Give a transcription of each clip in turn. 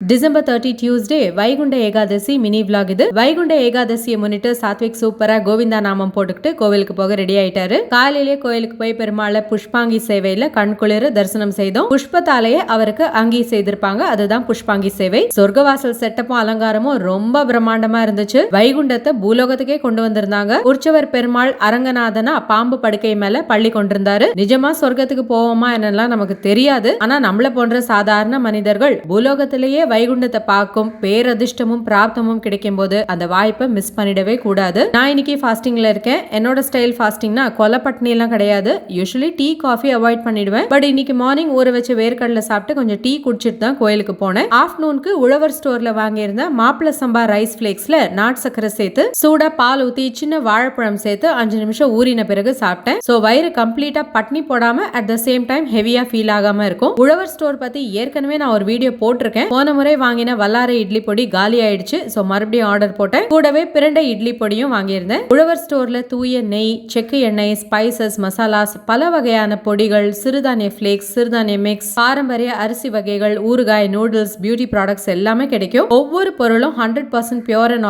December 30 Tuesday Vaikunta Ekadasi mini vlog இது. வைகுண்ட ஏகாதசியை முன்னிட்டு சாத்விக் சூப்பரா கோவிந்தா நாமம் போட்டுக்கிட்டு கோவிலுக்கு போக ரெடி ஆயிட்டாரு. காலையிலேயே கோயிலுக்கு போய் பெருமாளை புஷ்பாங்கி சேவையில கண்குளிர தரிசனம் செய்தோம். புஷ்பத்தாலேயே அவருக்கு அங்கி செய்திருப்பாங்க, அதுதான் புஷ்பாங்கி சேவை. சொர்க்கவாசல் செட்டப்பும் அலங்காரமும் ரொம்ப பிரம்மாண்டமா இருந்துச்சு. வைகுண்டத்தை பூலோகத்துக்கே கொண்டு வந்திருந்தாங்க. உற்சவர் பெருமாள் அரங்கநாதனா பாம்பு படுக்கை மேல பள்ளி கொண்டிருந்தாரு. நிஜமா சொர்க்கத்துக்கு போவோமா என்னெல்லாம் நமக்கு தெரியாது. ஆனா நம்மள போன்ற சாதாரண மனிதர்கள் பூலோகத்திலேயே வைகுண்டத்தை பார்க்கும் பேரதிர்ஷ்டமும் பிராப்தமும் கிடைக்கும் போது அந்த வாய்ப்பை மிஸ் பண்ணிடவே கூடாது. நான் இன்னைக்கு ஃபாஸ்டிங்ல இருக்கேன். என்னோட ஸ்டைல் ஃபாஸ்டிங்னா கொலை பட்னி எல்லாம் கிடையாது. யூசுவலி டீ காஃபி அவாய்ட் பண்ணிடுவேன். பட் இன்னைக்கு மார்னிங் ஊற வச்ச வேர்க்கடலை சாப்பிட்டு கொஞ்சம் டீ குடிச்சிட்டு தான் கோயிலுக்கு போனேன். ஆஃப்டர்நூனுக்கு உழவர் ஸ்டோர்ல வாங்கியிருந்த மாப்பிள சம்பா ரைஸ் பிளேக்ஸ்ல நாட்டு சக்கரை சேர்த்து சூடா பால் ஊத்தி சின்ன வாழைப்பழம் சேர்த்து 5 நிமிஷம் ஊறின பிறகு சாப்பிட்டேன். சோ வயிறு கம்ப்ளீட்டா பட்னி போடாம அட் த சேம் டைம் ஹெவியா ஃபீல் ஆகாம இருக்கும். உழவர் ஸ்டோர் பத்தி ஏற்கனவே நான் ஒரு வீடியோ போட்டிருக்கேன். போன முறை வாங்கின வல்லாரை இட்லி பொடி காலி ஆயிடுச்சு. சோ மறுபடியும் ஆர்டர் போட்டேன். கூடவே பிரண்டை இட்லி பொடியும் வாங்கியிருந்தேன். உழவர் ஸ்டோர்ல தூய நெய், செக்கு எண்ணெய், ஸ்பைசஸ், மசாலாஸ், பல வகையான பொடிகள், சிறுதானிய பிளேக்ஸ், சிறுதானிய மிக்ஸ், பாரம்பரிய அரிசி வகைகள், ஊறுகாய், நூடுல்ஸ், பியூட்டி ப்ராடக்ட்ஸ் எல்லாமே கிடைக்கும். ஒவ்வொரு பொருளும் 100% பியூர் அண்ட்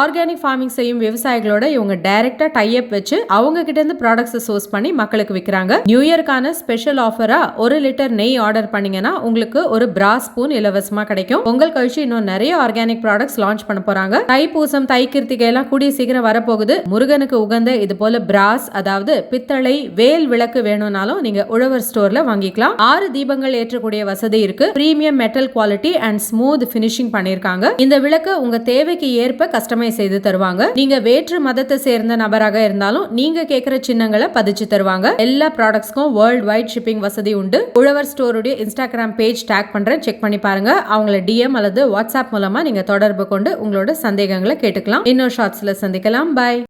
ஆர்கானிக் ஃபார்மிங் செய்யும் விவசாயிகளோட இவங்க டைரக்டா டை அப் வச்சு அவங்க கிட்ட இருந்து ப்ராடக்ட்ஸ் சோர்ஸ் பண்ணி மக்களுக்கு விற்கிறாங்க. நியூ இயர்க்கான ஸ்பெஷல் ஆஃபரா 1 லிட்டர் நெய் ஆர்டர் பண்ணீங்கன்னா உங்களுக்கு ஒரு பிரா ஸ்பூன் இலவசமா கிடைக்கும். பொங்கல் கழிச்சு இன்னும் நிறைய ஆர்கானிக் ப்ராடக்ட்ஸ் லான்ச் பண்ண போறாங்க. தைப்பூசம், தை கிருத்திகை எல்லாம் கூடிய சீக்கிரம் வரப்போகுது. முருகனுக்கு உகந்த இது போல பிராஸ், அதாவது பித்தளை வேல் விளக்கு வேணும்னாலும் நீங்க உழவர் ஸ்டோர்ல வாங்கிக்கலாம். 6 தீபங்கள் ஏற்றக்கூடிய வசதி இருக்கு. Premium metal quality and smooth finishing பண்ணிருக்காங்க. இந்த விளக்கு உங்க தேவைக்கு ஏற்ப கஸ்டமைஸ் செய்து தருவாங்க. நீங்க வேற்று மதத்தை சேர்ந்த நபராக இருந்தாலும் நீங்க கேட்கிற சின்னங்களை பதிச்சு தருவாங்க. எல்லா ப்ராடக்ட்ஸ்க்கும் வேர்ல்ட் வைட் ஷிப்பிங் வசதி உண்டு. உழவர் ஸ்டோருடைய இன்ஸ்டாகிராம் பேஜ் டேக் பண்றேன், செக் பண்ணி பாருங்க. அவங்கள DM அல்லது வாட்ஸ்அப் மூலமா நீங்க தொடர்பு கொண்டு உங்களோட சந்தேகங்களை கேட்டுக்கலாம். இன்னொரு ஷார்ட்ஸ்ல சந்திக்கலாம். பை.